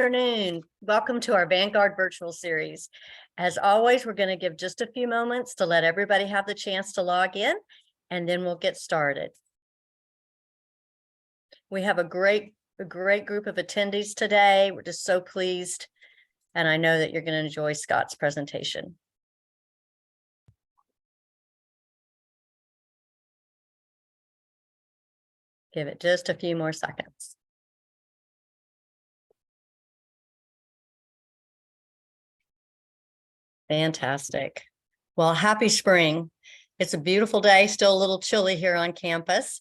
Afternoon. Welcome to our Vanguard virtual series. As always, we're going to give just a few moments to let everybody have the chance to log in, and then we'll get started. We have a great group of attendees today. We're just so pleased, and I know that you're going to enjoy Scott's presentation. Give it just a few more seconds. Fantastic. Well, happy spring. It's a beautiful day, still a little chilly here on campus.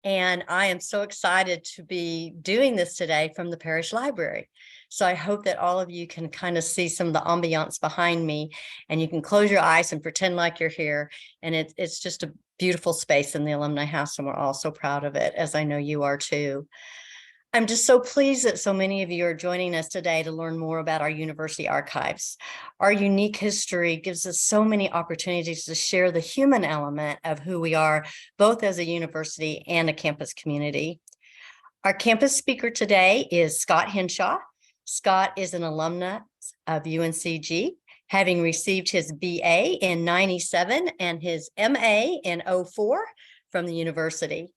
And I am so excited to be doing this today from the parish library. So I hope that all of you can kind of see some of the ambiance behind me, and you can close your eyes and pretend like you're here. And it's just a beautiful space in the Alumni House, and we're all so proud of it, as I know you are too. I'm just so pleased that so many of you are joining us today to learn more about our university archives. Our unique history gives us so many opportunities to share the human element of who we are, both as a university and a campus community. Our campus speaker today is Scott Hinshaw. Scott is an alumnus of UNCG, having received his BA in '97 and his MA in '04 from the university.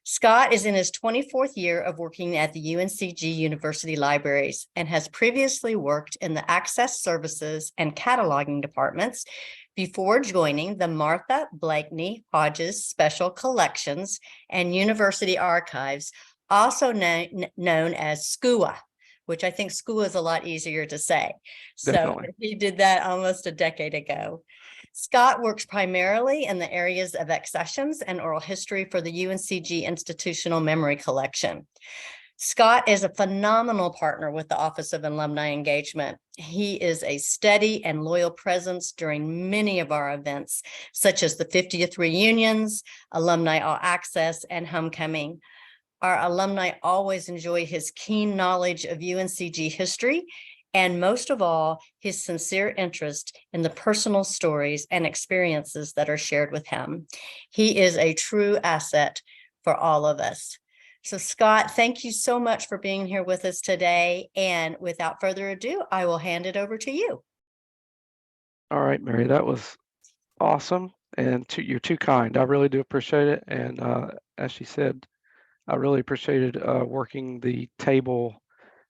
Scott is in his 24th year of working at the UNCG University Libraries and has previously worked in the Access Services and Cataloging departments before joining the Martha Blakeney Hodges Special Collections and University Archives, also known as SCUA, which I think SCUA is a lot easier to say. Definitely. So he did that almost a decade ago. Scott works primarily in the areas of accessions and oral history for the UNCG Institutional Memory Collection. Scott is a phenomenal partner with the Office of Alumni Engagement. He is a steady and loyal presence during many of our events, such as the 50th reunions, Alumni All Access, and Homecoming. Our alumni always enjoy his keen knowledge of UNCG history, and most of all, his sincere interest in the personal stories and experiences that are shared with him. He is a true asset for all of us. So Scott, thank you so much for being here with us today. And without further ado, I will hand it over to you. All right, Mary, that was awesome. And you're too kind. I really do appreciate it. And as she said, I really appreciated working the table.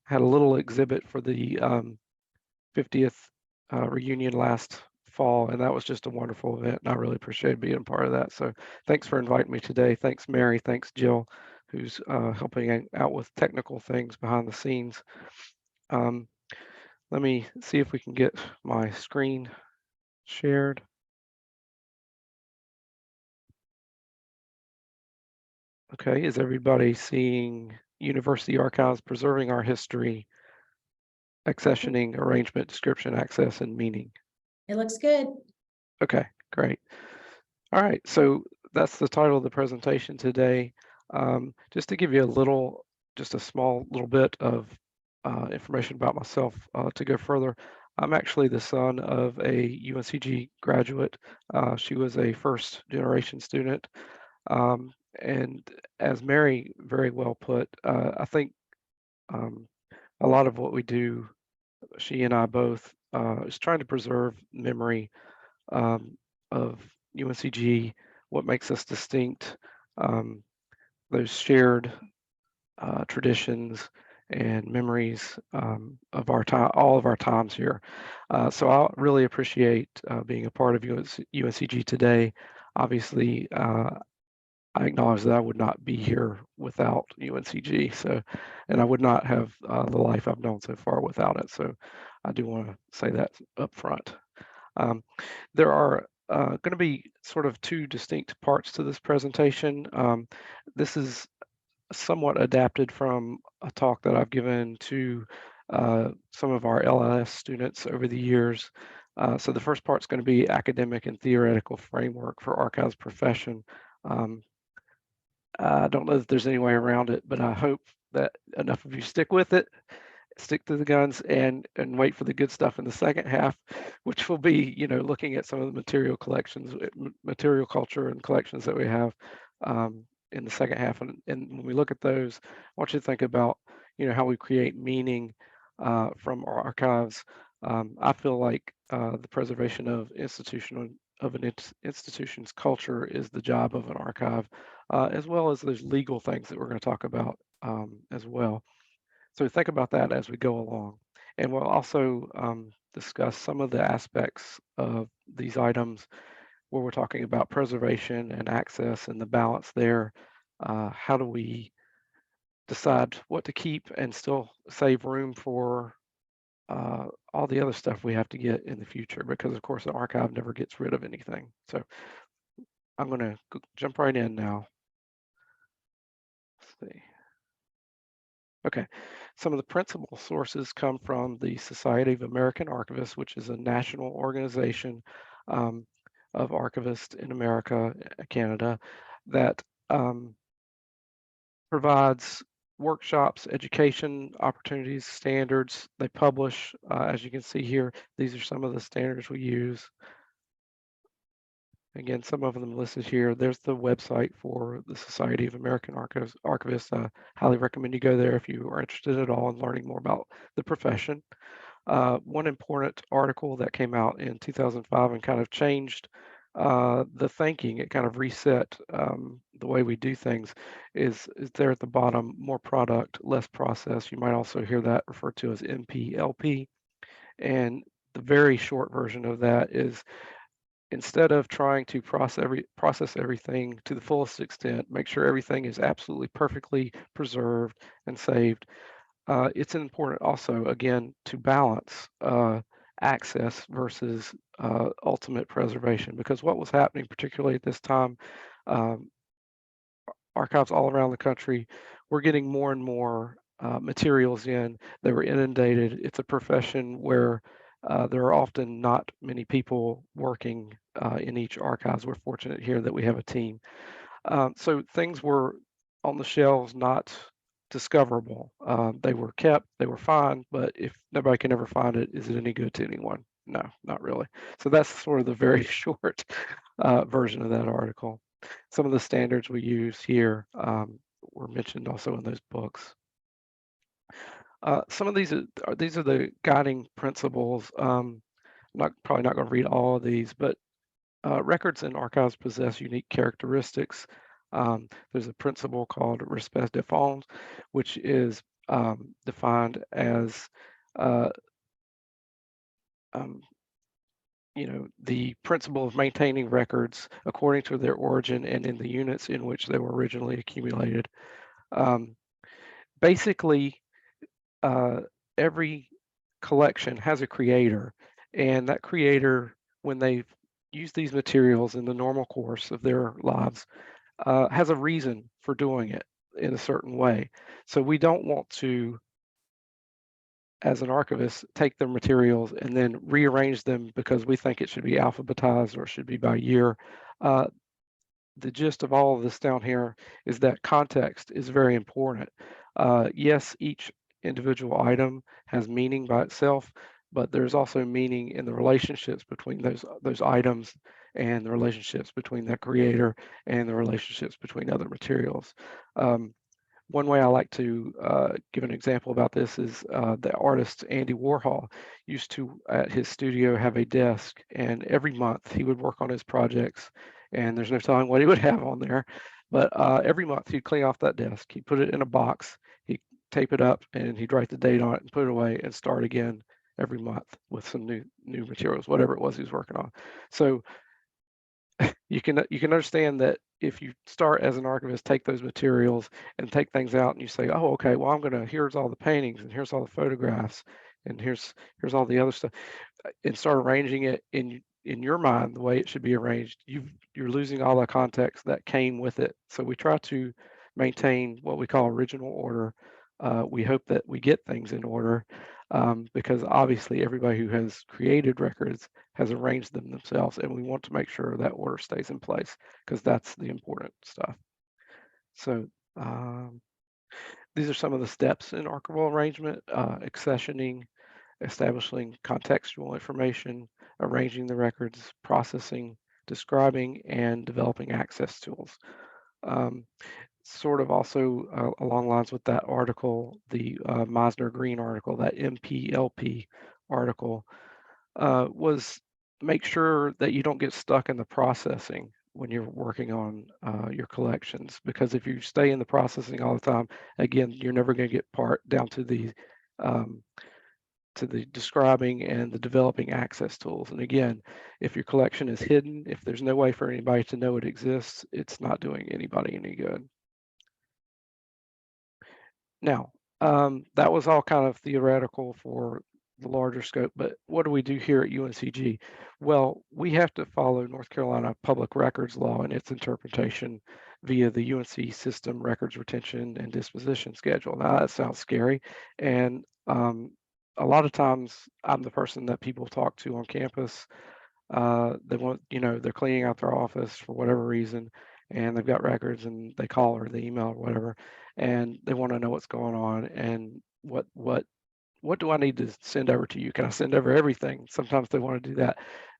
Had a little exhibit for the 50th reunion last fall, and that was just a wonderful event, and I really appreciate being a part of that. So thanks for inviting me today. Thanks, Mary. Thanks, Jill, who's helping out with technical things behind the scenes. Let me see if we can get my screen shared. Okay, is everybody seeing University Archives Preserving Our History, Accessioning, Arrangement, Description, Access, and Meaning? It looks good. Okay, great. All right, so that's the title of the presentation today. Just to give you just a small little bit of information about myself to go further. I'm actually the son of a UNCG graduate. She was a first generation student. And as Mary very well put, I think a lot of what we do, she and I both, is trying to preserve memory of UNCG, what makes us distinct, those shared traditions and memories of our time, all of our times here. So I really appreciate being a part of UNCG today. Obviously, I acknowledge that I would not be here without UNCG. So, and I would not have the life I've known so far without it. So I do want to say that up front. There are going to be sort of two distinct parts to this presentation. This is somewhat adapted from a talk that I've given to some of our LLS students over the years. So the first part is going to be academic and theoretical framework for archives profession. I don't know if there's any way around it, but I hope that enough of you stick with it, stick to the guns, and wait for the good stuff in the second half, which will be, looking at some of the material collections, material culture and collections that we have in the second half. And when we look at those, I want you to think about, how we create meaning from our archives. I feel like the preservation of an institution's culture is the job of an archive, as well as those legal things that we're going to talk about as well. So think about that as we go along. And we'll also discuss some of the aspects of these items where we're talking about preservation and access and the balance there. How do we decide what to keep and still save room for all the other stuff we have to get in the future? Because of course the archive never gets rid of anything. So I'm going to jump right in now. Let's see. Okay, some of the principal sources come from the Society of American Archivists, which is a national organization of archivists in America, Canada, that provides workshops, education opportunities, standards. They publish, as you can see here, these are some of the standards we use. Again, some of them listed here. There's the website for the Society of American Archivists. I highly recommend you go there if you are interested at all in learning more about the profession. One important article that came out in 2005 and kind of changed the thinking, it kind of reset the way we do things, is there at the bottom, more product, less process. You might also hear that referred to as MPLP. And the very short version of that is, instead of trying to process everything to the fullest extent, make sure everything is absolutely perfectly preserved and saved, it's important also, again, to balance access versus ultimate preservation, because what was happening, particularly at this time, um, archives all around the country were getting more and more materials in. They were inundated. It's a profession where there are often not many people working in each archives. We're fortunate here that we have a team. So things were on the shelves, not discoverable. They were kept, they were fine, but if nobody can ever find it, is it any good to anyone? No, not really. So that's sort of the very short version of that article. Some of the standards we use here were mentioned also in those books. Some of these are the guiding principles. Probably not going to read all of these, but records and archives possess unique characteristics. There's a principle called respect des fonds, which is defined as the principle of maintaining records according to their origin and in the units in which they were originally accumulated. Basically, every collection has a creator, and that creator, when they use these materials in the normal course of their lives, has a reason for doing it in a certain way. So we don't want to, as an archivist, take their materials and then rearrange them because we think it should be alphabetized or it should be by year. The gist of all of this down here is that context is very important. Yes, each individual item has meaning by itself, but there's also meaning in the relationships between those items and the relationships between that creator and the relationships between other materials. One way I like to give an example about this is the artist Andy Warhol used to, at his studio, have a desk, and every month he would work on his projects, and there's no telling what he would have on there, but every month he'd clean off that desk, he'd put it in a box, he'd tape it up, and he'd write the date on it and put it away and start again every month with some new materials, whatever it was he was working on. So you can understand that if you start as an archivist, take those materials and take things out, and you say, oh, okay, well, here's all the paintings, and here's all the photographs, and here's all the other stuff, and start arranging it in your mind the way it should be arranged, you're losing all the context that came with it. So we try to maintain what we call original order. We hope that we get things in order, because obviously everybody who has created records has arranged them themselves, and we want to make sure that order stays in place because that's the important stuff. So these are some of the steps in archival arrangement: accessioning, establishing contextual information, arranging the records, processing, describing, and developing access tools. sort of also along lines with that article, the Meisner Green article, that MPLP article, was make sure that you don't get stuck in the processing when you're working on your collections, because if you stay in the processing all the time, again, you're never going to get down um, to the describing and the developing access tools. And again, if your collection is hidden, if there's no way for anybody to know it exists, it's not doing anybody any good. Now, that was all kind of theoretical for the larger scope, but what do we do here at UNCG? Well, we have to follow North Carolina public records law and its interpretation via the UNC system records retention and disposition schedule. Now that sounds scary, and a lot of times I'm the person that people talk to on campus. They want, they're cleaning out their office for whatever reason, and they've got records, and they call or they email or whatever, and they want to know what's going on and what do I need to send over to you? Can I send over everything? Sometimes they want to do that,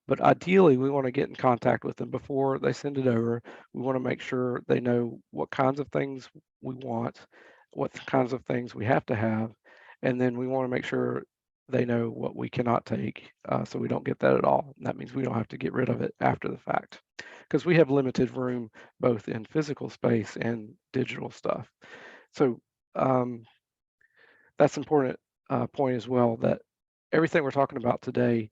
but ideally we want to get in contact with them before they send it over. We want to make sure they know what kinds of things we want, what kinds of things we have to have, and then we want to make sure they know what we cannot take, so we don't get that at all. And that means we don't have to get rid of it after the fact, because we have limited room both in physical space and digital stuff. So that's important point as well, that everything we're talking about today,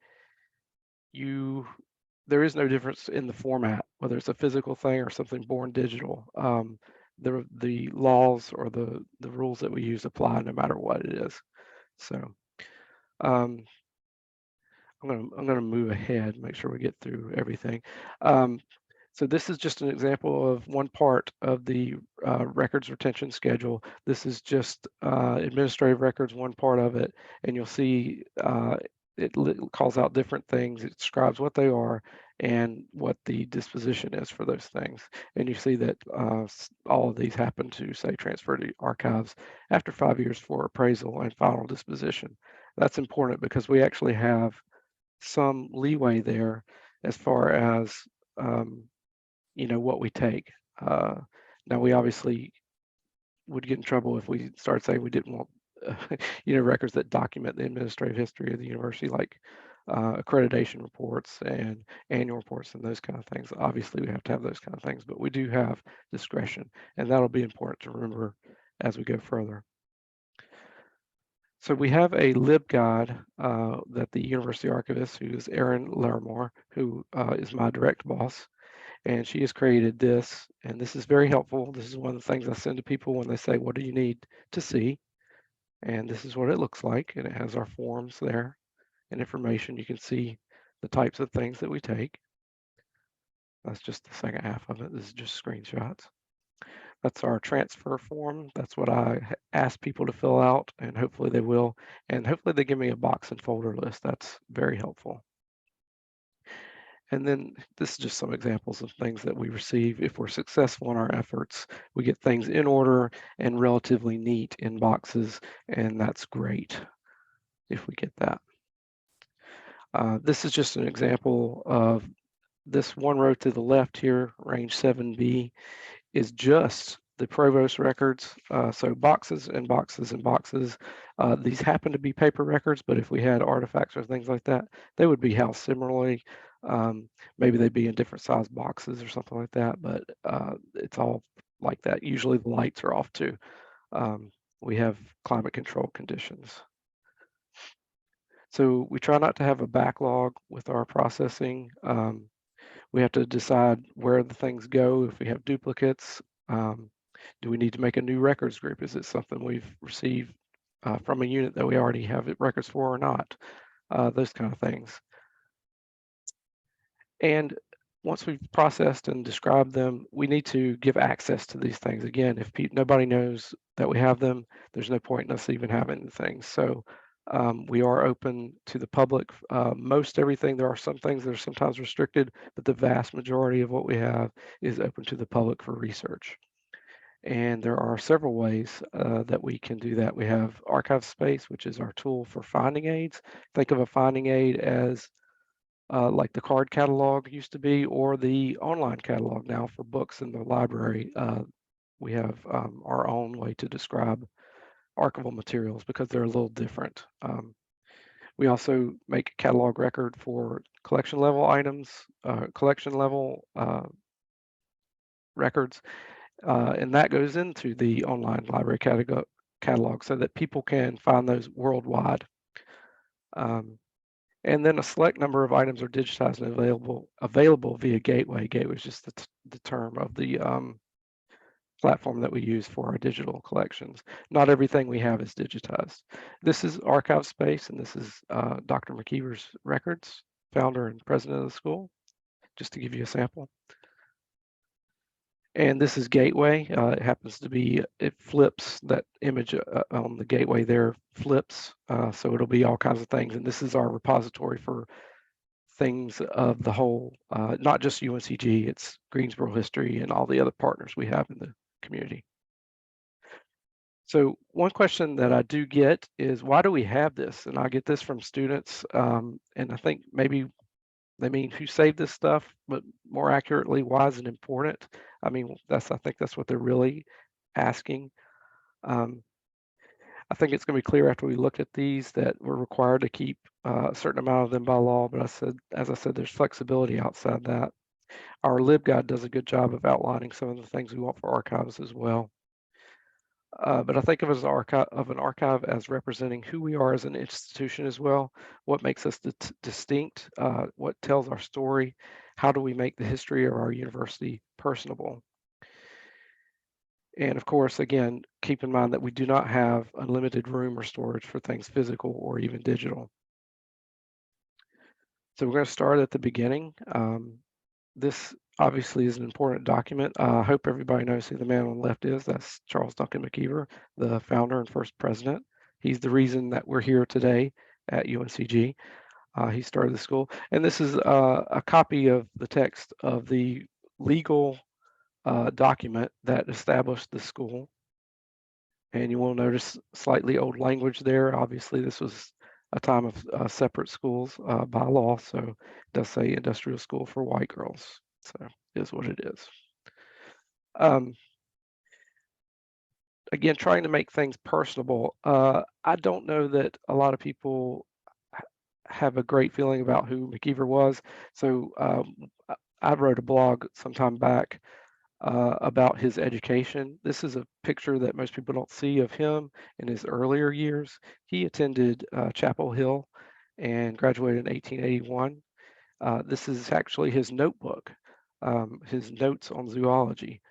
there is no difference in the format, whether it's a physical thing or something born digital. The laws or the rules that we use apply no matter what it is. So um, I'm gonna move ahead, make sure we get through everything. So this is just an example of one part of the records retention schedule. This is just administrative records, one part of it, and you'll see it calls out different things. It describes what they are and what the disposition is for those things. And you see that all of these happen to, say, transfer to archives after 5 years for appraisal and final disposition. That's important because we actually have some leeway there as far as what we take. Now we obviously would get in trouble if we started saying we didn't want records that document the administrative history of the university, like accreditation reports and annual reports and those kind of things. Obviously we have to have those kind of things, but we do have discretion, and that'll be important to remember as we go further. So we have a LibGuide that the university archivist, who is Erin Larimore, who is my direct boss, and she has created this, and this is very helpful. This is one of the things I send to people when they say, what do you need to see? And this is what it looks like, and it has our forms there and information. You can see the types of things that we take. That's just the second half of it. This is just screenshots. That's our transfer form. That's what I ask people to fill out, and hopefully they will. And hopefully they give me a box and folder list. That's very helpful. And then this is just some examples of things that we receive. If we're successful in our efforts, we get things in order and relatively neat in boxes, and that's great if we get that. This is just an example of this one row to the left here, range 7B, is just the provost records. So boxes and boxes and boxes. These happen to be paper records, but if we had artifacts or things like that, they would be housed similarly. Maybe they'd be in different size boxes or something like that, but it's all like that. Usually the lights are off too. We have climate control conditions. So we try not to have a backlog with our processing. We have to decide where the things go. If we have duplicates, do we need to make a new records group? Is it something we've received from a unit that we already have records for or not? Those kind of things. And once we've processed and described them, we need to give access to these things. Again, if nobody knows that we have them, there's no point in us even having the things. So we are open to the public. Most everything, there are some things that are sometimes restricted, but the vast majority of what we have is open to the public for research. And there are several ways that we can do that. We have Archive Space, which is our tool for finding aids. Think of a finding aid as like the card catalog used to be, or the online catalog now for books in the library. we have our own way to describe archival materials because they're a little different. We also make a catalog record for collection level items, collection level records, and that goes into the online library catalog so that people can find those worldwide. And then a select number of items are digitized and available via Gateway. Gateway is just the term of the platform that we use for our digital collections. Not everything we have is digitized. This is archive space, and this is Dr. McKeever's records, founder and president of the school, just to give you a sample. And this is Gateway. It happens to be, it flips, that image on the Gateway there flips. So it'll be all kinds of things. And this is our repository for things of the whole, not just UNCG, it's Greensboro history and all the other partners we have in the community. So one question that I do get is, why do we have this? And I get this from students, and I think maybe they mean who saved this stuff, but more accurately, why is it important? I mean, I think that's what they're really asking. I think it's going to be clear after we look at these that we're required to keep a certain amount of them by law, but as I said, there's flexibility outside that. Our LibGuide does a good job of outlining some of the things we want for archives as well. But I think of an archive as representing who we are as an institution as well, what makes us distinct, what tells our story, how do we make the history of our university personable. And of course, again, keep in mind that we do not have unlimited room or storage for things physical or even digital. So we're going to start at the beginning. This obviously is an important document. I hope everybody knows who the man on the left is. That's Charles Duncan McKeever, the founder and first president. He's the reason that we're here today at UNCG. He started the school. And this is a copy of the text of the legal document that established the school. And you will notice slightly old language there. Obviously, this was a time of separate schools by law, so it does say industrial school for white girls. So it is what it is. Again, trying to make things personable. I don't know that a lot of people have a great feeling about who McKeever was. So I wrote a blog sometime back about his education. This is a picture that most people don't see of him in his earlier years. He attended Chapel Hill and graduated in 1881. This is actually his notebook, his notes on zoology.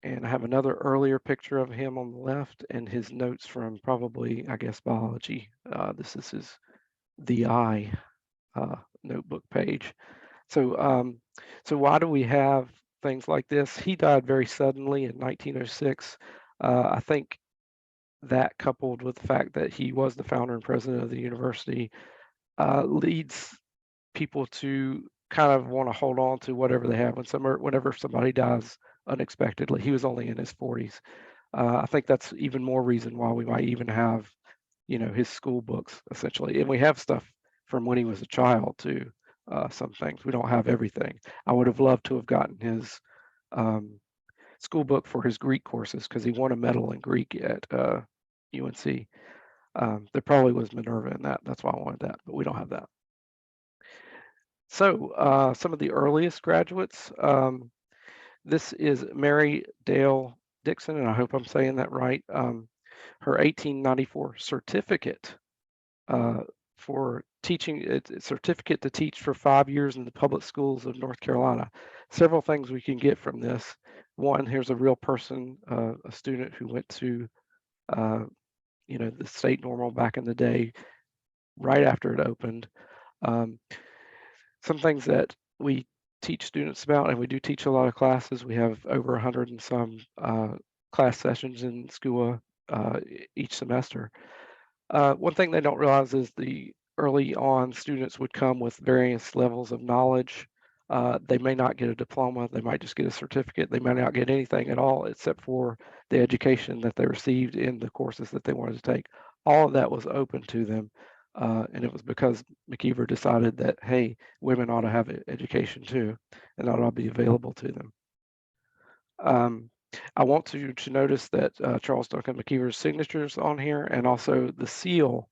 And I have another earlier picture of him on the left and his notes from probably, I guess, biology. This is his The Eye notebook page. So, so why do we have things like this? He died very suddenly in 1906. I think that, coupled with the fact that he was the founder and president of the university, leads people to kind of want to hold on to whatever they have whenever somebody dies unexpectedly. He was only in his 40s. I think that's even more reason why we might even have, his school books essentially, and we have stuff from when he was a child too. Some things we don't have everything. I would have loved to have gotten his school book for his Greek courses because he won a medal in Greek at UNC. There probably was Minerva in that. That's why I wanted that, but we don't have that. So some of the earliest graduates. This is Mary Dale Dixon, and I hope I'm saying that right. Her 1894 certificate for teaching, it's a certificate to teach for 5 years in the public schools of North Carolina. Several things we can get from this. One, here's a real person, a student who went to, the state normal back in the day, right after it opened. Some things that we teach students about, and we do teach a lot of classes. We have over 100 and some class sessions in SCUA each semester. One thing they don't realize is the early on students would come with various levels of knowledge. They may not get a diploma, they might just get a certificate, they may not get anything at all except for the education that they received in the courses that they wanted to take. All of that was open to them. And it was because McKeever decided that, hey, women ought to have education too, and that ought to be available to them. I want you to notice that Charles Duncan McKeever's signatures on here, and also the seal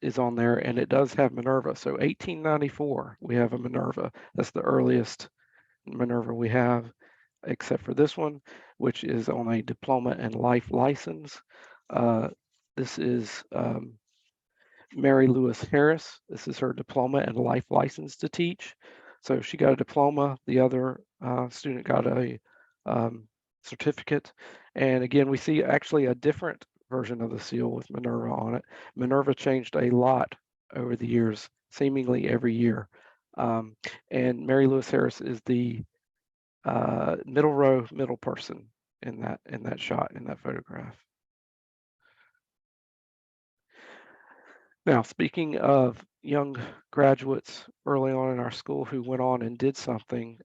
is on there, and it does have Minerva. So 1894, we have a Minerva. That's the earliest Minerva we have, except for this one, which is on a diploma and life license. This is Mary Lewis Harris. This is her diploma and life license to teach. So she got a diploma. The other student got a certificate. And again, we see actually a different version of the seal with Minerva on it. Minerva changed a lot over the years, seemingly every year. And Mary Lewis Harris is the middle row, middle person in that shot, in that photograph. Now, speaking of young graduates early on in our school who went on and did something,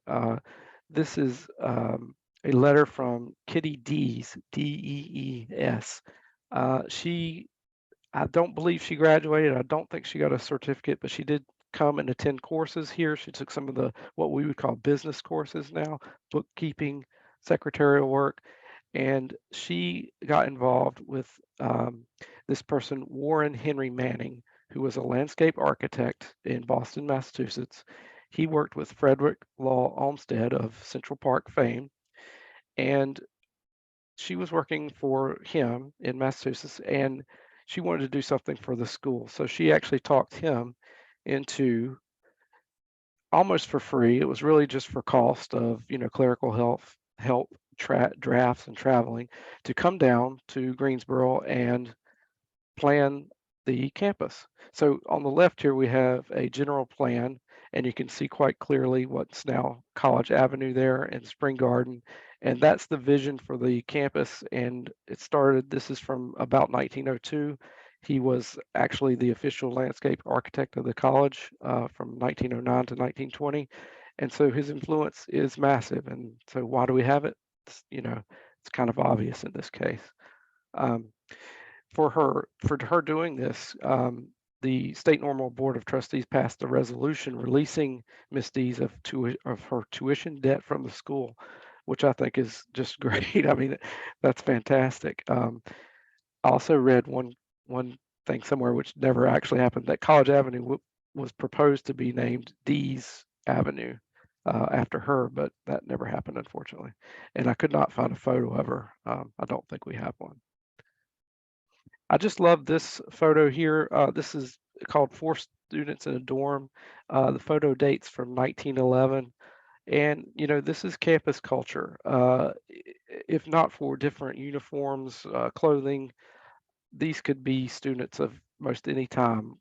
this is a letter from Kitty Dees, Dees. I don't believe she graduated. I don't think she got a certificate, but she did come and attend courses here. She took some of the what we would call business courses now, bookkeeping, secretarial work, and she got involved with this person, Warren Henry Manning, who was a landscape architect in Boston, Massachusetts. He worked with Frederick Law Olmsted of Central Park fame, and she was working for him in Massachusetts, and she wanted to do something for the school. So she actually talked him into, almost for free, it was really just for cost of, clerical help, drafts and traveling, to come down to Greensboro and plan the campus. So on the left here, we have a general plan, and you can see quite clearly what's now College Avenue there and Spring Garden. And that's the vision for the campus. And this is from about 1902. He was actually the official landscape architect of the college from 1909 to 1920. And so his influence is massive. And so why do we have it? It's kind of obvious in this case. For her doing this, the State Normal Board of Trustees passed a resolution releasing Miss Dees of her tuition debt from the school, which I think is just great. I mean, that's fantastic. I also read one thing somewhere, which never actually happened, that College Avenue was proposed to be named Dees Avenue after her, but that never happened, unfortunately. And I could not find a photo of her. I don't think we have one. I just love this photo here. This is called Four Students in a Dorm. The photo dates from 1911. And, this is campus culture. If not for different uniforms, clothing, these could be students of most any time.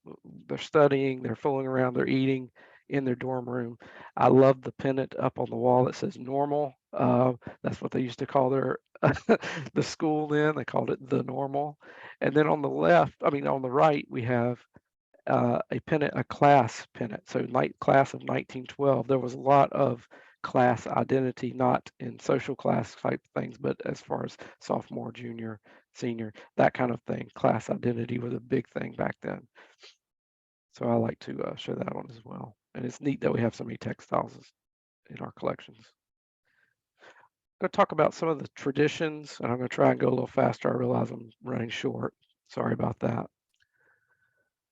They're studying, they're fooling around, they're eating in their dorm room. I love the pennant up on the wall that says normal. That's what they used to call their the school then. They called it the normal. And then on the right, we have a pennant, a class pennant. So class of 1912. There was a lot of class identity, not in social class type things, but as far as sophomore, junior, senior, that kind of thing. Class identity was a big thing back then. So I like to show that one as well. And it's neat that we have so many textiles in our collections. I'm going to talk about some of the traditions, and I'm going to try and go a little faster. I realize I'm running short. Sorry about that.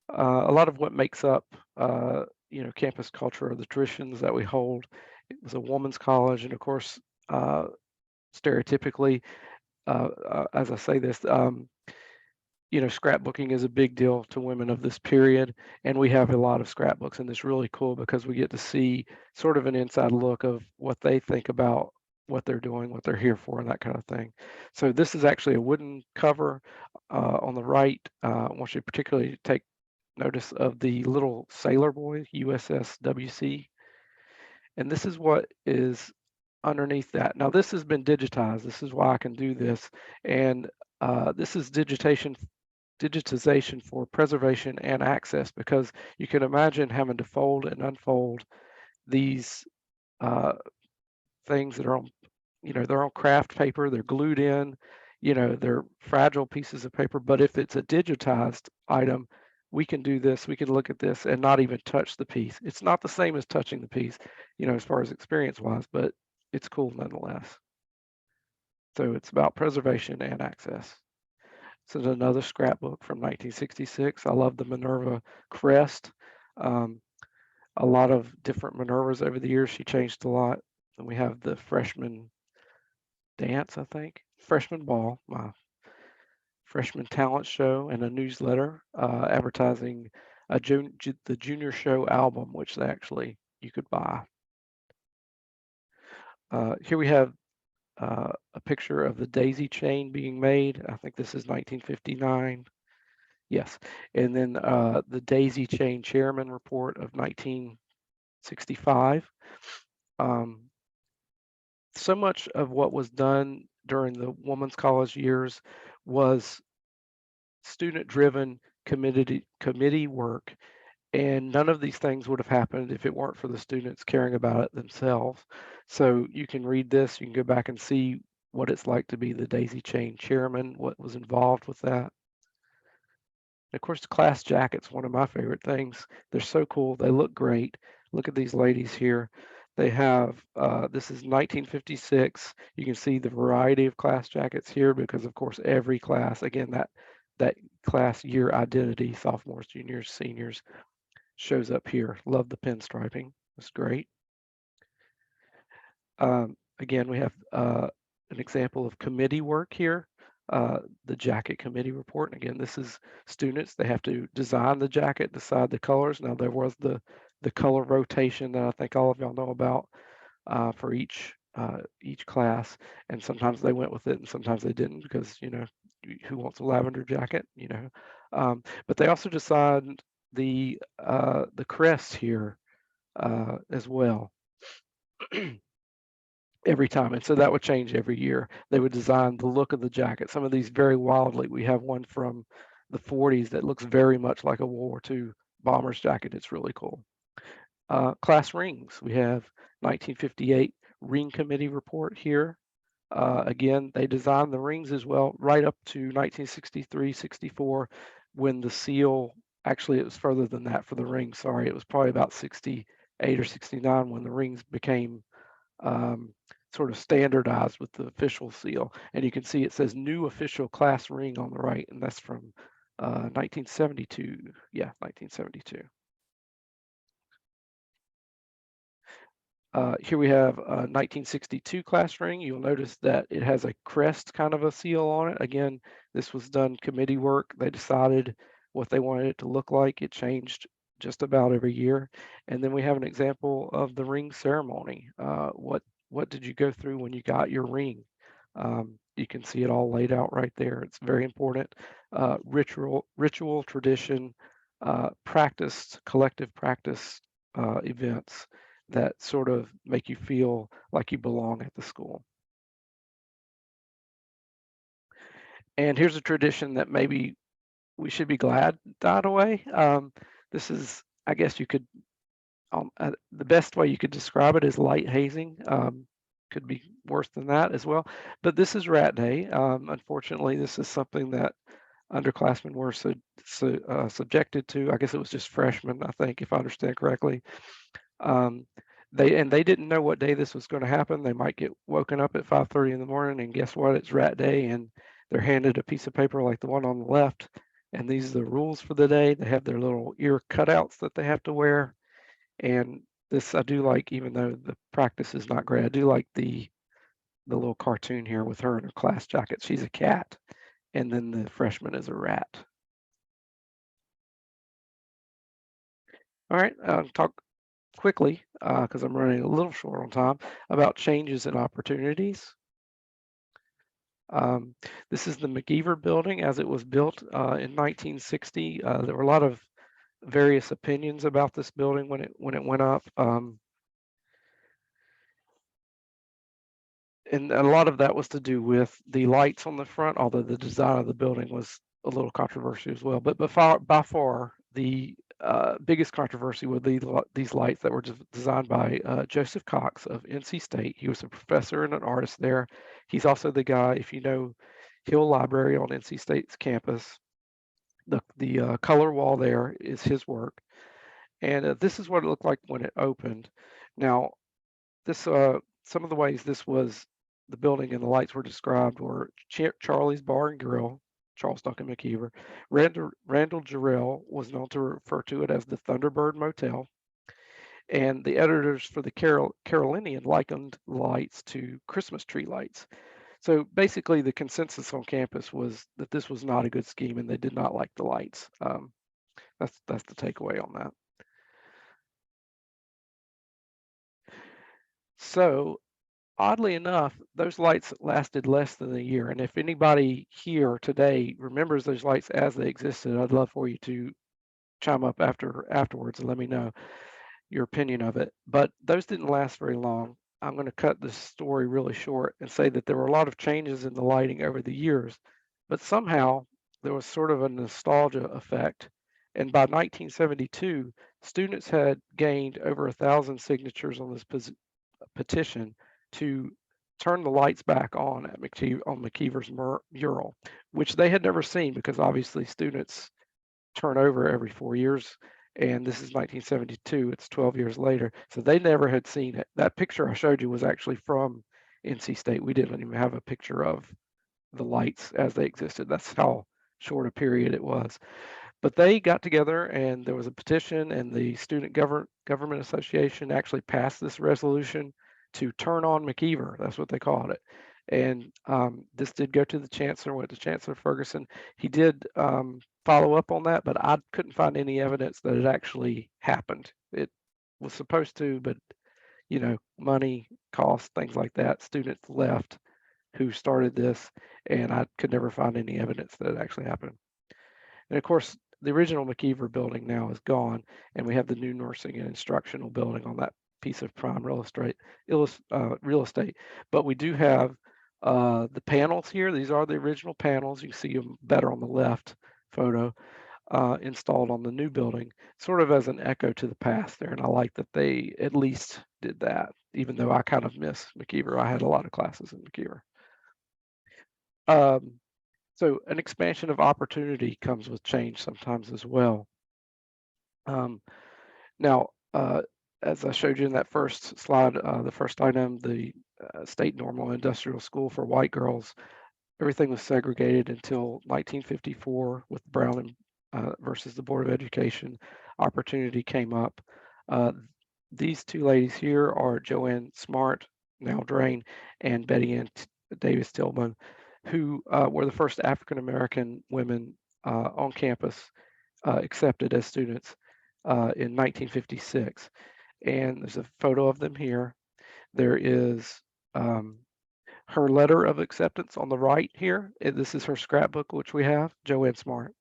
A lot of what makes up, campus culture are the traditions that we hold. It was a woman's college, and of course, stereotypically, as I say this, scrapbooking is a big deal to women of this period, and we have a lot of scrapbooks, and it's really cool because we get to see sort of an inside look of what they think about what they're doing, what they're here for, and that kind of thing. So this is actually a wooden cover on the right. I want you to particularly take notice of the little sailor boy, USS WC. And this is what is underneath that. Now this has been digitized. This is why I can do this. And this is digitization for preservation and access, because you can imagine having to fold and unfold these things that are on, they're on craft paper, they're glued in, they're fragile pieces of paper. But if it's a digitized item, we can do this, we can look at this and not even touch the piece. It's not the same as touching the piece, as far as experience wise, but it's cool nonetheless. So it's about preservation and access. This is another scrapbook from 1966. I love the Minerva crest. Um, a lot of different Minervas over the years. She changed a lot. And we have the freshman dance, I think, freshman ball, my freshman talent show, and a newsletter advertising the junior show album, which you could buy. Here we have a picture of the daisy chain being made. I think this is 1959. Yes. And then the daisy chain chairman report of 1965. So much of what was done during the Women's College years was student-driven committee work, and none of these things would have happened if it weren't for the students caring about it themselves. So you can read this, you can go back and see what it's like to be the daisy chain chairman, what was involved with that. And of course, the class jackets, one of my favorite things. They're so cool. They look great. Look at these ladies here. They have, this is 1956. You can see the variety of class jackets here because, of course, every class, again, that class year identity, sophomores, juniors, seniors, shows up here. Love the pinstriping. It's great. Again, we have an example of committee work here. The jacket committee report. And again, this is students. They have to design the jacket, decide the colors. Now there was the color rotation that I think all of y'all know about for each class, and sometimes they went with it and sometimes they didn't because who wants a lavender jacket, but they also decide the crest here as well. Every time. And so that would change every year. They would design the look of the jacket. Some of these very wildly. We have one from the 40s that looks very much like a World War II bomber's jacket. It's really cool. Class rings. We have 1958 ring committee report here. Again, they designed the rings as well right up to 1963, 64 when the seal, actually it was further than that for the ring, sorry, it was probably about 68 or 69 when the rings became sort of standardized with the official seal. And you can see it says new official class ring on the right, and that's from 1972. Yeah, 1972. Here we have a 1962 class ring. You'll notice that it has a crest kind of a seal on it. Again, this was done committee work. They decided what they wanted it to look like. It changed just about every year. And then we have an example of the ring ceremony. What did you go through when you got your ring? You can see it all laid out right there. It's very important. Ritual, tradition, practice, collective practice events that sort of make you feel like you belong at the school. And here's a tradition that maybe we should be glad died away. This is, I guess you could, the best way you could describe it is light hazing. Could be worse than that as well. But this is Rat Day. Unfortunately, this is something that underclassmen were subjected to. I guess it was just freshmen, I think, if I understand correctly. They didn't know what day this was going to happen. They might get woken up at 5:30 in the morning and guess what? It's Rat Day, and they're handed a piece of paper like the one on the left, and these are the rules for the day. They have their little ear cutouts that they have to wear, and this I do like, even though the practice is not great. I do like the little cartoon here with her in her class jacket. She's a cat, and then the freshman is a rat. All right, talk quickly, because I'm running a little short on time, about changes and opportunities. This is the McGeever building as it was built in 1960. There were a lot of various opinions about this building when it went up. And a lot of that was to do with the lights on the front, although the design of the building was a little controversial as well. But by far the biggest controversy with these lights that were designed by Joseph Cox of NC State. He was a professor and an artist there. He's also the guy, if you know Hill Library on NC State's campus, the color wall there is his work. And this is what it looked like when it opened. Now, this some of the ways the building and the lights were described were Charlie's Bar and Grill, Charles Duncan McKeever. Randall Jarrell was known to refer to it as the Thunderbird Motel. And the editors for the Carolinian likened lights to Christmas tree lights. So basically, the consensus on campus was that this was not a good scheme, and they did not like the lights. That's the takeaway on that. So oddly enough, those lights lasted less than a year. And if anybody here today remembers those lights as they existed, I'd love for you to chime up afterwards and let me know your opinion of it. But those didn't last very long. I'm going to cut this story really short and say that there were a lot of changes in the lighting over the years, but somehow there was sort of a nostalgia effect. And by 1972, students had gained over 1,000 signatures on this petition to turn the lights back on at McKeever's mural, which they had never seen because obviously students turn over every 4 years. And this is 1972, it's 12 years later. So they never had seen it. That picture I showed you was actually from NC State. We didn't even have a picture of the lights as they existed. That's how short a period it was. But they got together and there was a petition, and the Student Government Association actually passed this resolution to turn on McKeever. That's what they called it. And this did go to the chancellor, went to Chancellor Ferguson. He did follow up on that, but I couldn't find any evidence that it actually happened. It was supposed to, but money, cost, things like that. Students left who started this, and I could never find any evidence that it actually happened. And of course, the original McKeever building now is gone, and we have the new nursing and instructional building on that piece of prime real estate. But we do have the panels here. These are the original panels. You can see them better on the left photo, installed on the new building, sort of as an echo to the past there. And I like that they at least did that, even though I kind of miss McKeever. I had a lot of classes in McKeever. So an expansion of opportunity comes with change sometimes as well. Now, as I showed you in that first slide, the first item, the State Normal Industrial School for white girls, everything was segregated until 1954 with Brown versus the Board of Education. Opportunity came up. These two ladies here are Joanne Smart, now Drain, and Betty Ann Davis Tillman, who were the first African-American women on campus accepted as students in 1956. And there's a photo of them here. There is her letter of acceptance on the right here. This is her scrapbook, which we have, Joanne Smart.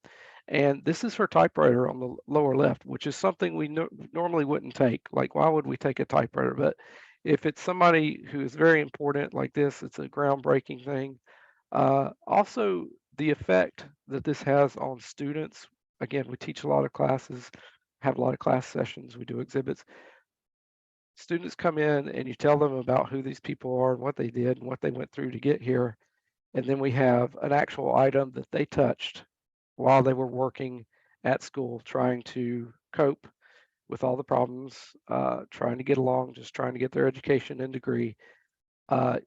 And this is her typewriter on the lower left, which is something we normally wouldn't take. Like, why would we take a typewriter? But if it's somebody who is very important like this, it's a groundbreaking thing. Also, the effect that this has on students. Again, we teach a lot of classes, have a lot of class sessions, we do exhibits. Students come in and you tell them about who these people are and what they did and what they went through to get here. And then we have an actual item that they touched while they were working at school, trying to cope with all the problems, trying to get along, just trying to get their education and degree.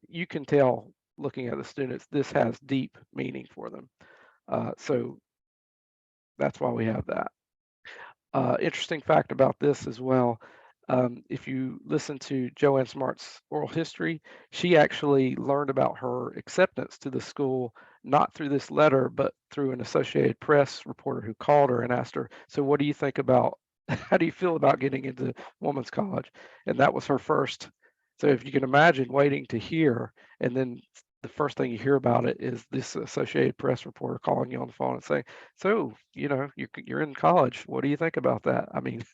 You can tell looking at the students, this has deep meaning for them. So that's why we have that. Interesting fact about this as well. If you listen to Joanne Smart's oral history, she actually learned about her acceptance to the school, not through this letter, but through an Associated Press reporter who called her and asked her, so what do you think about, how do you feel about getting into women's college? And that was her first. So if you can imagine waiting to hear, and then the first thing you hear about it is this Associated Press reporter calling you on the phone and saying, so, you're in college. What do you think about that? I mean,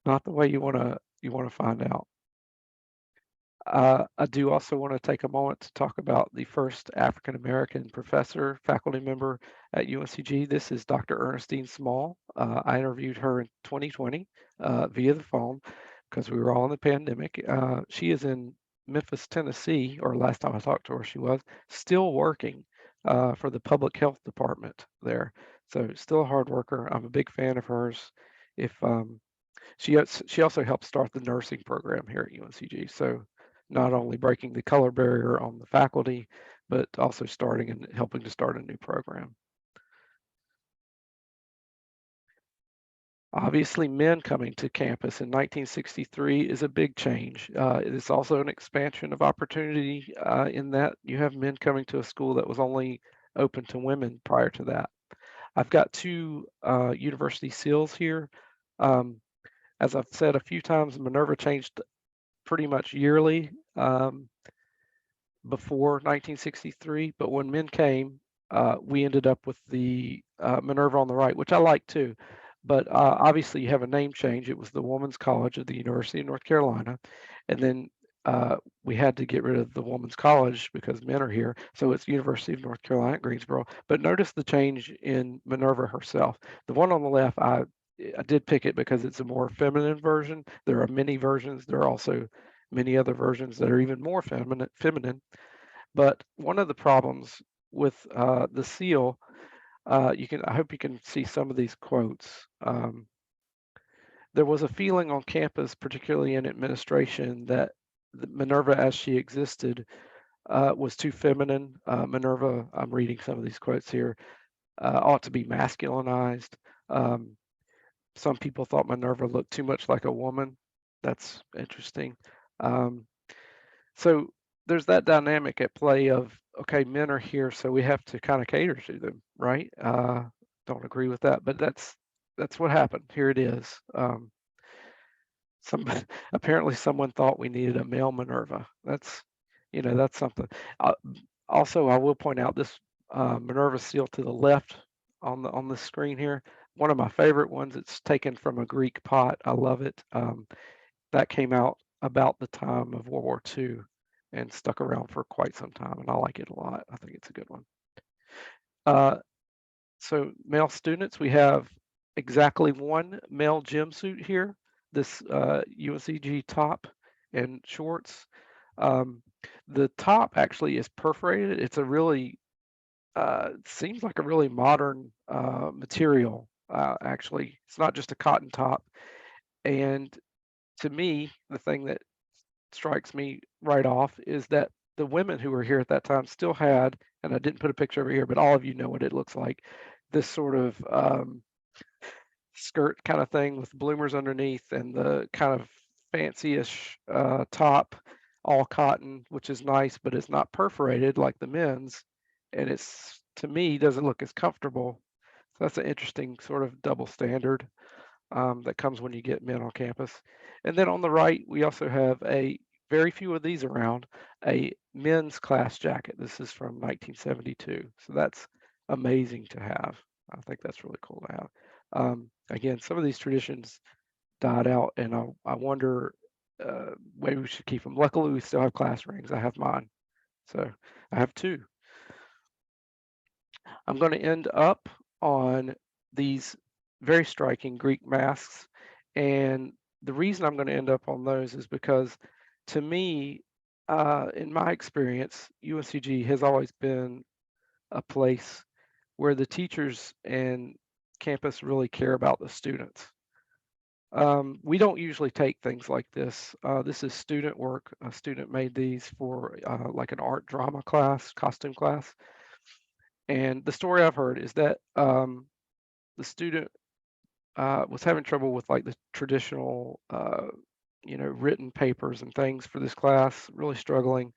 not the way you want to find out. I do also want to take a moment to talk about the first African-American professor, faculty member at UNCG. This is Dr. Ernestine Small. I interviewed her in 2020 via the phone because we were all in the pandemic. She is in Memphis, Tennessee, or last time I talked to her, she was still working for the public health department there. So still a hard worker. I'm a big fan of hers. If she also helped start the nursing program here at UNCG. So not only breaking the color barrier on the faculty, but also starting and helping to start a new program. Obviously, men coming to campus in 1963 is a big change. It is also an expansion of opportunity in that you have men coming to a school that was only open to women prior to that. I've got two university seals here. As I've said a few times, Minerva changed pretty much yearly before 1963, but when men came, we ended up with the Minerva on the right, which I like too. But obviously, you have a name change. It was the Women's College of the University of North Carolina, and then we had to get rid of the Women's College because men are here. So it's University of North Carolina at Greensboro. But notice the change in Minerva herself. The one on the left, I did pick it because it's a more feminine version. There are many versions. There are also many other versions that are even more feminine. But one of the problems with the seal, I hope you can see some of these quotes. There was a feeling on campus, particularly in administration, that Minerva as she existed was too feminine. Minerva, I'm reading some of these quotes here, ought to be masculinized. Some people thought Minerva looked too much like a woman. That's interesting. So there's that dynamic at play of, okay, men are here, so we have to kind of cater to them, right? Don't agree with that, but that's what happened. Here it is. Apparently someone thought we needed a male Minerva. That's something. Also, I will point out this Minerva seal to the left on the screen here. One of my favorite ones. It's taken from a Greek pot. I love it. That came out about the time of World War II and stuck around for quite some time, and I like it a lot. I think it's a good one. So male students, we have exactly one male gym suit here, this UNCG top and shorts. The top actually is perforated. It's a really, seems like a really modern material, actually. It's not just a cotton top. And to me, the thing that strikes me right off is that the women who were here at that time still had, and I didn't put a picture over here, but all of you know what it looks like, this sort of skirt kind of thing with bloomers underneath and the kind of fancy-ish top, all cotton, which is nice, but it's not perforated like the men's, and it's, to me, doesn't look as comfortable. So that's an interesting sort of double standard that comes when you get men on campus. And then on the right, we also have very few of these around, a men's class jacket. This is from 1972. So that's amazing to have. I think that's really cool to have. Again, some of these traditions died out, and I wonder, maybe we should keep them. Luckily, we still have class rings. I have mine. So I have two. I'm going to end up on these very striking Greek masks. And the reason I'm going to end up on those is because, to me, in my experience, UNCG has always been a place where the teachers and campus really care about the students. We don't usually take things like this. This is student work. A student made these for like an art drama class, costume class. And the story I've heard is that the student was having trouble with like the traditional, written papers and things for this class, really struggling.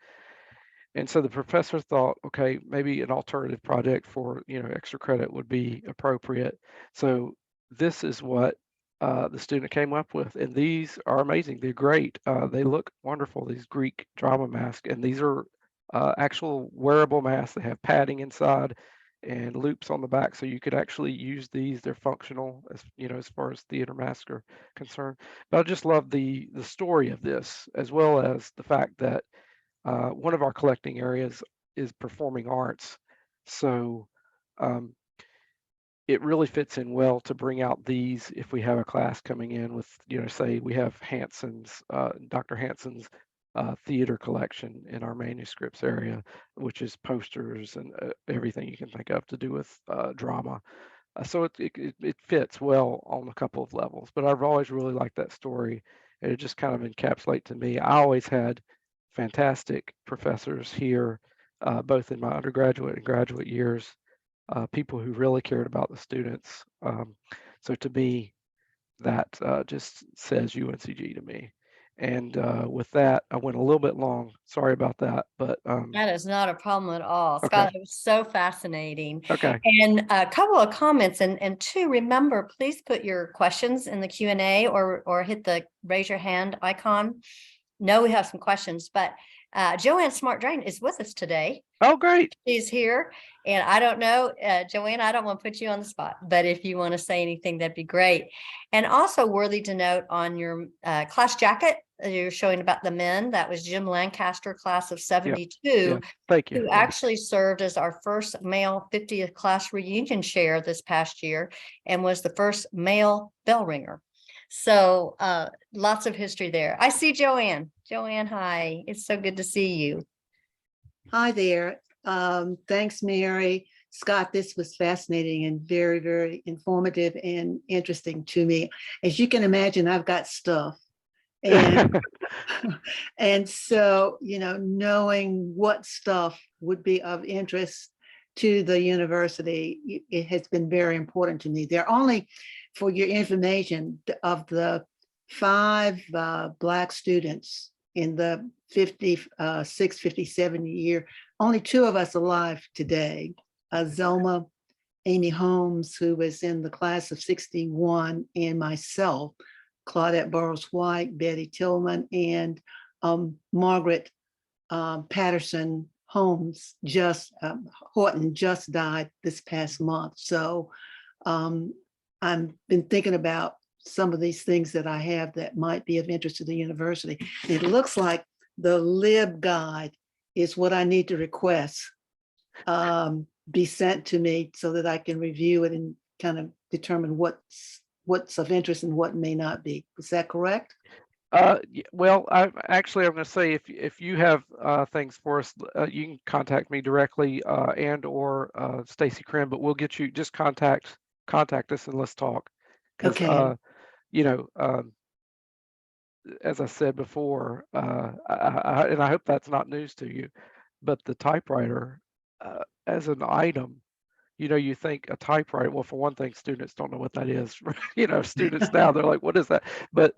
And so the professor thought, okay, maybe an alternative project for, extra credit would be appropriate. So this is what the student came up with. And these are amazing. They're great. They look wonderful, these Greek drama masks. And these are actual wearable masks. They have padding inside and loops on the back, so you could actually use these. They're functional, as far as theater masks are concerned. But I just love the story of this, as well as the fact that one of our collecting areas is performing arts. So it really fits in well to bring out these if we have a class coming in with, say we have Dr. Hanson's theater collection in our manuscripts area, which is posters and everything you can think of to do with drama. So it fits well on a couple of levels, but I've always really liked that story, and it just kind of encapsulates to me. I always had fantastic professors here, both in my undergraduate and graduate years, people who really cared about the students. So to me, that just says UNCG to me. And with that, I went a little bit long. Sorry about that, but That is not a problem at all. okay, Scott, it was so fascinating. okay, And a couple of comments, and two, remember, please put your questions in the Q&A or hit the raise your hand icon. No, we have some questions, but Joanne Smart Drain is with us today. oh great. She's here, and I don't know, Joanne, I don't want to put you on the spot, but if you want to say anything, that'd be great. And also worthy to note on your class jacket, you're showing about the men, that was Jim Lancaster, class of 72, Yeah, thank you. who actually served as our first male 50th class reunion chair this past year and was the first male bell ringer. So lots of history there. I see Joanne. Joanne, hi. It's so good to see you. Hi there. Thanks, Mary. Scott, this was fascinating and very, very informative and interesting to me. As you can imagine, I've got stuff. And, and so, knowing what stuff would be of interest to the university, it has been very important to me. There are only, for your information, of the 5 Black students in the 56, 57 year, only 2 of us alive today. Zelma, Amy Holmes, who was in the class of 61, and myself, Claudette Burroughs White, Betty Tillman, and Margaret Patterson Holmes, Horton just died this past month. So I've been thinking about some of these things that I have that might be of interest to the university. It looks like the lib guide is what I need to request be sent to me so that I can review it and kind of determine what's of interest and what may not be. Is that correct? Well, I'm going to say if you have things for us, you can contact me directly and or Stacy Krim, but we'll get you, just contact us and let's talk. Because Okay. As I said before, and I hope that's not news to you, but the typewriter as an item, you think a typewriter. Well, for one thing, students don't know what that is. Students now, they're like, "What is that?" But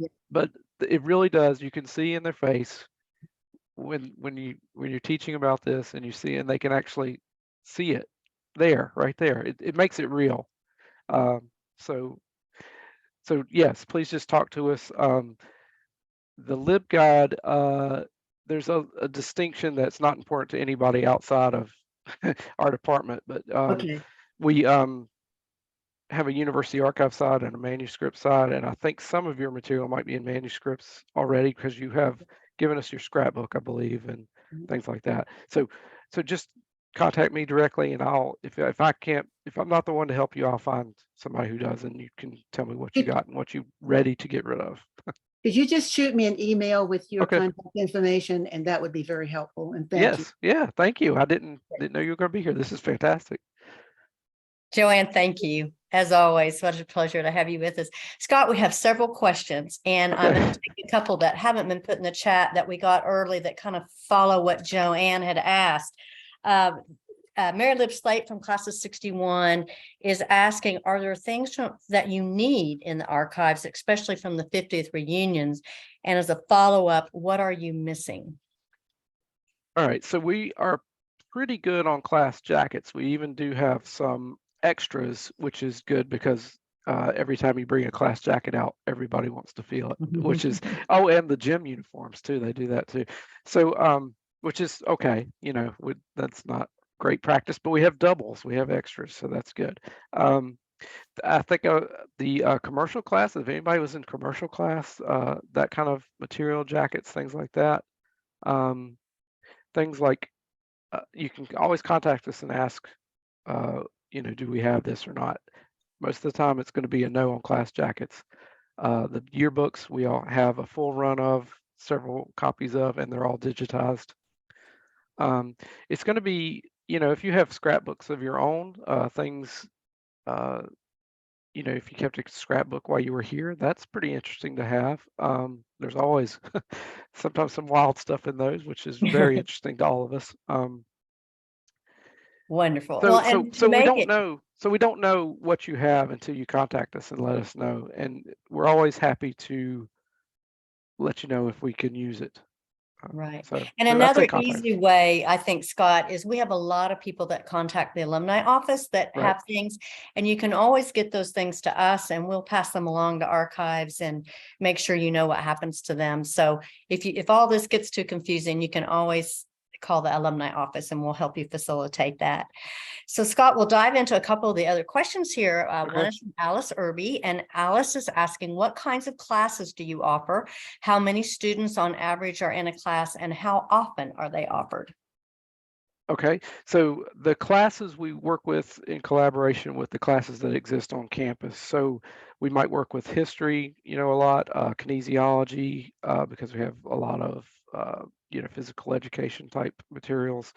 it really does. You can see in their face when you're teaching about this, and and they can actually see it right there. It makes it real. So yes, please just talk to us. The LibGuide, there's a distinction that's not important to anybody outside of our department, but Okay. we have a university archive side and a manuscript side, and I think some of your material might be in manuscripts already because you have given us your scrapbook, I believe, and things like that. So just contact me directly, and if I'm not the one to help you, I'll find somebody who does, and you can tell me what you got and what you're ready to get rid of. Could you just shoot me an email with your Okay. contact information, and that would be very helpful. And thank you. Yes. Yeah. Thank you. I didn't know you were going to be here. This is fantastic. Joanne, thank you. As always, what a pleasure to have you with us. Scott, we have several questions, and I'm going to take a couple that haven't been put in the chat that we got early that kind of follow what Joanne had asked. Mary Lib Slate from class of 61 is asking, are there things that you need in the archives, especially from the 50th reunions? And as a follow-up, what are you missing? All right, so we are pretty good on class jackets. We even do have some extras, which is good because every time you bring a class jacket out, everybody wants to feel it, which is, oh, and the gym uniforms too, they do that too. So, which is okay, that's not great practice, but we have doubles, we have extras, so that's good. I think the commercial class, if anybody was in commercial class, that kind of material, jackets, things like that. Things like you can always contact us and ask, do we have this or not? Most of the time, it's going to be a no on class jackets. The yearbooks, we all have a full run of, several copies of, and they're all digitized. It's going to be, if you have scrapbooks of your own, things, if you kept a scrapbook while you were here, that's pretty interesting to have. There's always sometimes some wild stuff in those, which is very interesting to all of us. Wonderful. So, Well, so, and to so we make don't it, know. So we don't know what you have until you contact us and let us know. And we're always happy to let you know if we can use it. right. So And I'd say another contact easy us. way, I think, Scott, is we have a lot of people that contact the alumni office that Right. have things, and you can always get those things to us and we'll pass them along to archives and make sure you know what happens to them. So if all this gets too confusing, you can always call the alumni office and we'll help you facilitate that. So Scott, we'll dive into a couple of the other questions here. One Okay. is from Alice Irby, and Alice is asking, what kinds of classes do you offer? How many students on average are in a class and how often are they offered? Okay, so the classes we work with in collaboration with the classes that exist on campus. So we might work with history, a lot, kinesiology, because we have a lot of, physical education type materials.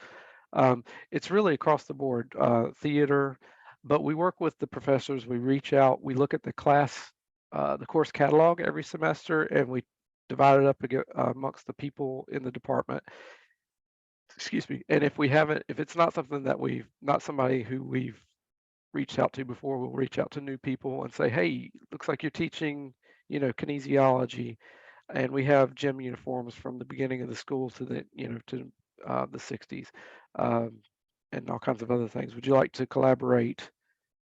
It's really across the board, theater, but we work with the professors, we reach out, we look at the course catalog every semester, and we divide it up amongst the people in the department. Excuse me. And if it's not something that not somebody who we've reached out to before, we'll reach out to new people and say, hey, looks like you're teaching, kinesiology, and we have gym uniforms from the beginning of the school to the 60s, and all kinds of other things. Would you like to collaborate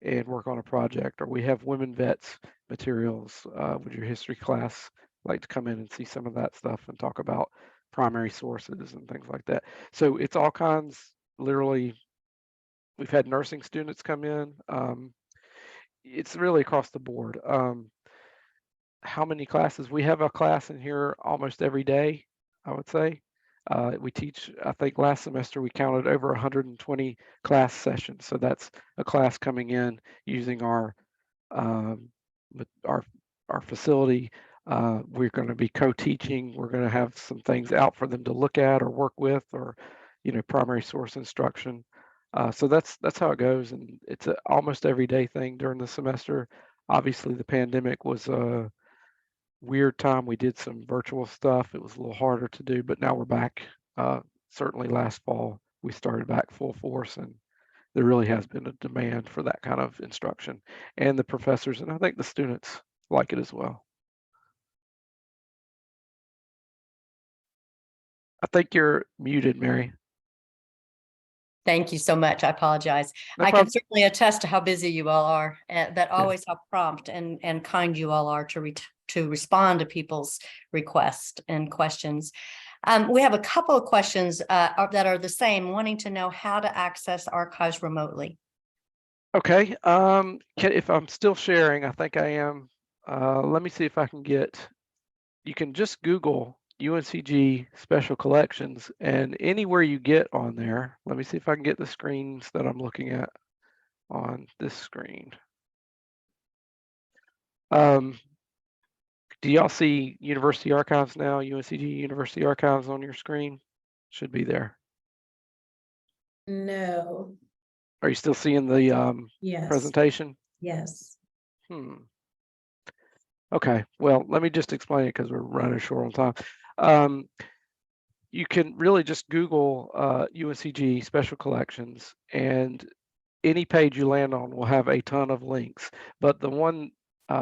and work on a project? Or we have women vets materials. Would your history class like to come in and see some of that stuff and talk about primary sources and things like that? So it's all kinds, literally. We've had nursing students come in. It's really across the board. How many classes? We have a class in here almost every day, I would say. We teach, I think last semester we counted over 120 class sessions. So that's a class coming in using our facility. We're going to be co-teaching. We're going to have some things out for them to look at or work with, or primary source instruction. So that's how it goes, and it's an almost everyday thing during the semester. Obviously, the pandemic was a weird time. We did some virtual stuff. It was a little harder to do, but now we're back. Certainly last fall, we started back full force, and there really has been a demand for that kind of instruction. And the professors, and I think the students like it as well. I think you're muted, Mary. Thank you so much. I apologize. No I problem. can certainly attest to how busy you all are, but always how prompt and kind you all are to respond to people's requests and questions. We have a couple of questions that are the same, wanting to know how to access archives remotely. Okay. If I'm still sharing, I think I am. Let me see if I can you can just Google UNCG Special Collections, and anywhere you get on there, let me see if I can get the screens that I'm looking at on this screen. Do y'all see University Archives now, UNCG University Archives on your screen? Should be there. No. Are you still seeing the Yes. presentation? Yes. Okay, well, let me just explain it because we're running short on time. You can really just Google UNCG Special Collections, and any page you land on will have a ton of links. But the one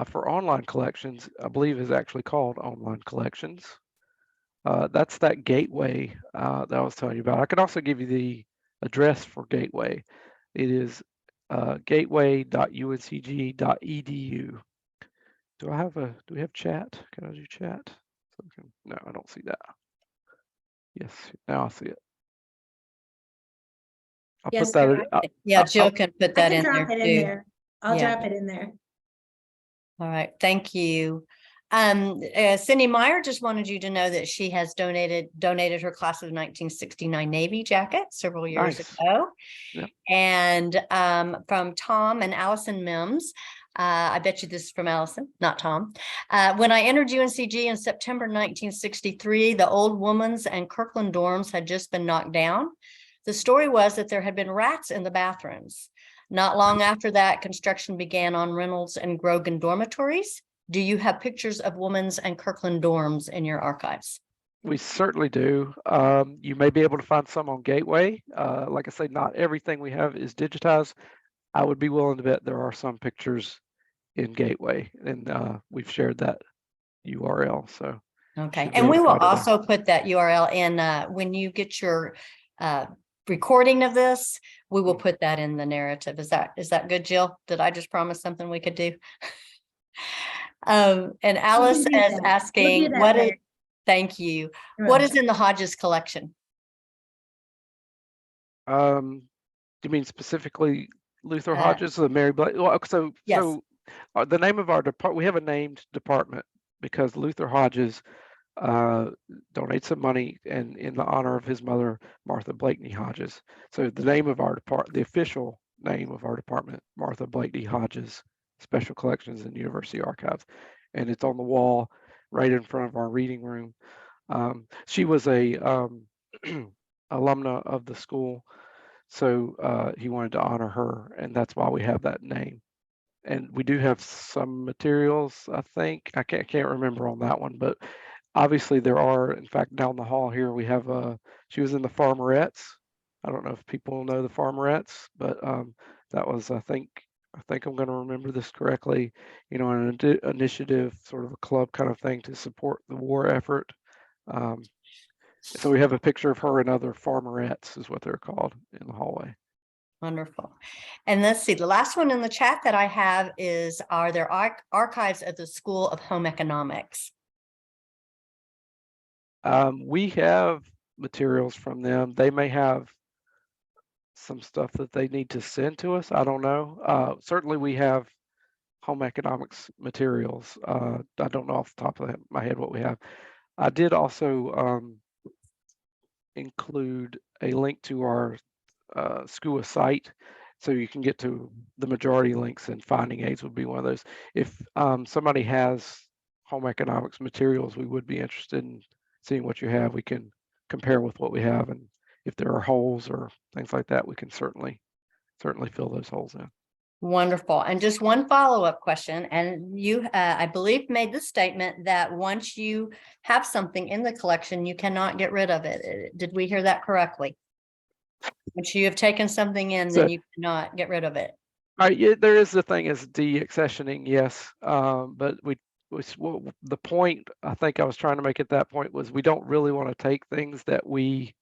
for online collections, I believe, is actually called Online Collections. That's that gateway that I was telling you about. I can also give you the address for Gateway. It is gateway.uncg.edu. Do we have chat? Can I do chat? No, I don't see that. Yes, now I see it. I'll Yes, put that. sir, Yeah, Jill can put I that can in drop there it in too. there. I'll Yeah. drop it in there. All right, thank you. Cindy Meyer just wanted you to know that she has donated her class of 1969 Navy jacket several years ago. Yep. And from Tom and Allison Mims, I bet you this is from Allison, not Tom. When I entered UNCG in September 1963, the old women's and Kirkland dorms had just been knocked down. The story was that there had been rats in the bathrooms. Not long after that, construction began on Reynolds and Grogan dormitories. Do you have pictures of Women's and Kirkland dorms in your archives? We certainly do. You may be able to find some on Gateway. Like I say, not everything we have is digitized. I would be willing to bet there are some pictures in Gateway, and we've shared that URL. So Okay, should be and able we to will find it there. also put that URL in when you get your recording of this, we will put that in the narrative. Is that good, Jill? Did I just promise something we could do? And Alice do is that. We'll do asking, that, what is, Mary. thank you. You're What welcome. is in the Hodges collection? Do you mean specifically Luther Uh, Hodges or Mary Blake? Well, Yes. The name of our department, we have a named department because Luther Hodges donates some money and in the honor of his mother, Martha Blakeney Hodges. So the name of our department, the official name of our department, Martha Blakeney Hodges Special Collections and University Archives. And it's on the wall right in front of our reading room. She was a alumna of the school. So he wanted to honor her, and that's why we have that name. And we do have some materials, I think. I can't remember on that one, but obviously there are. In fact, down the hall here, we have she was in the Farmerettes. I don't know if people know the Farmerettes, but that was, I think I'm going to remember this correctly, you know, an initiative, sort of a club kind of thing to support the war effort. So we have a picture of her and other Farmerettes is what they're called in the hallway. Wonderful. And let's see, the last one in the chat that I have is, are there archives at the School of Home Economics? We have materials from them. They may have some stuff that they need to send to us. I don't know. Certainly we have home economics materials. I don't know off the top of my head what we have. I did also include a link to our SCUA site, so you can get to the majority links, and finding aids would be one of those. If somebody has home economics materials, we would be interested in seeing what you have. We can compare with what we have, and if there are holes or things like that, we can certainly fill those holes in. Wonderful. And just one follow-up question. And you, I believe, made the statement that once you have something in the collection, you cannot get rid of it. Did we hear that correctly? Once you have taken something in, then you cannot get rid of it. Yeah, there is the thing as deaccessioning, yes. But the point I think I was trying to make at that point was we don't really want to take things that we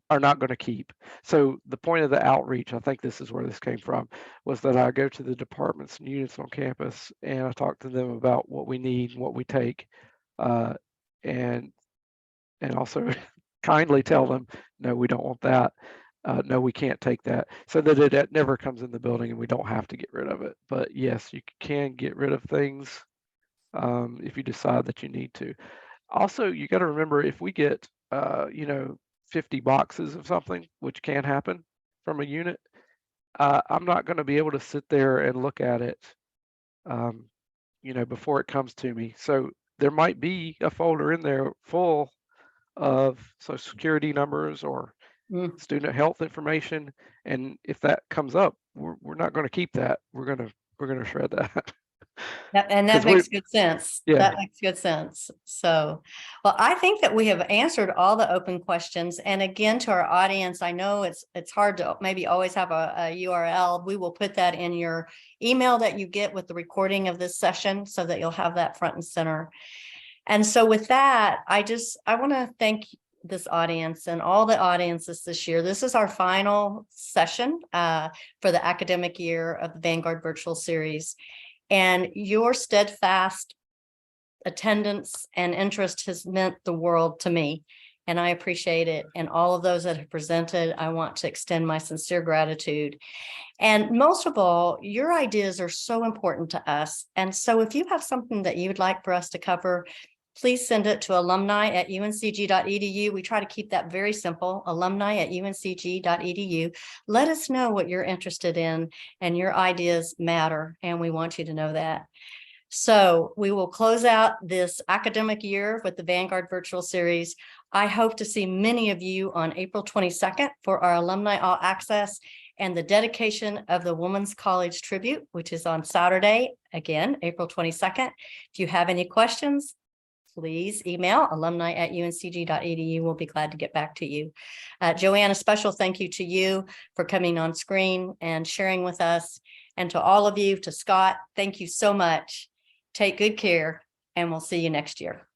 are not going to keep. So the point of the outreach, I think this is where this came from, was that I go to the departments and units on campus and I talk to them about what we need, what we take, and also kindly tell them, no, we don't want that. No, we can't take that, so that it never comes in the building and we don't have to get rid of it. But yes, you can get rid of things if you decide that you need to. Also, you got to remember, if we get 50 boxes of something, which can happen from a unit, I'm not going to be able to sit there and look at it before it comes to me. So there might be a folder in there full of Social Security numbers or student health information, and if that comes up, we're not going to keep that. We're going to shred that. And that makes good sense. Yeah. That makes good sense. So, well, I think that we have answered all the open questions. And again, to our audience, I know it's hard to maybe always have a URL. We will put that in your email that you get with the recording of this session, so that you'll have that front and center. And so with that, I want to thank this audience and all the audiences this year. This is our final session for the academic year of the Vanguard Virtual Series. And your steadfast attendance and interest has meant the world to me, and I appreciate it. And all of those that have presented, I want to extend my sincere gratitude. And most of all, your ideas are so important to us. And so if you have something that you'd like for us to cover, please send it to alumni@uncg.edu. We try to keep that very simple, alumni@uncg.edu. Let us know what you're interested in, and your ideas matter, and we want you to know that. So we will close out this academic year with the Vanguard Virtual Series. I hope to see many of you on April 22nd for our Alumni All Access. and the dedication of the Women's College Tribute, which is on Saturday, again, April 22nd. If you have any questions, please email alumni@uncg.edu. We'll be glad to get back to you. Joanne, a special thank you to you for coming on screen and sharing with us. And to all of you, to Scott, thank you so much. Take good care, and we'll see you next year.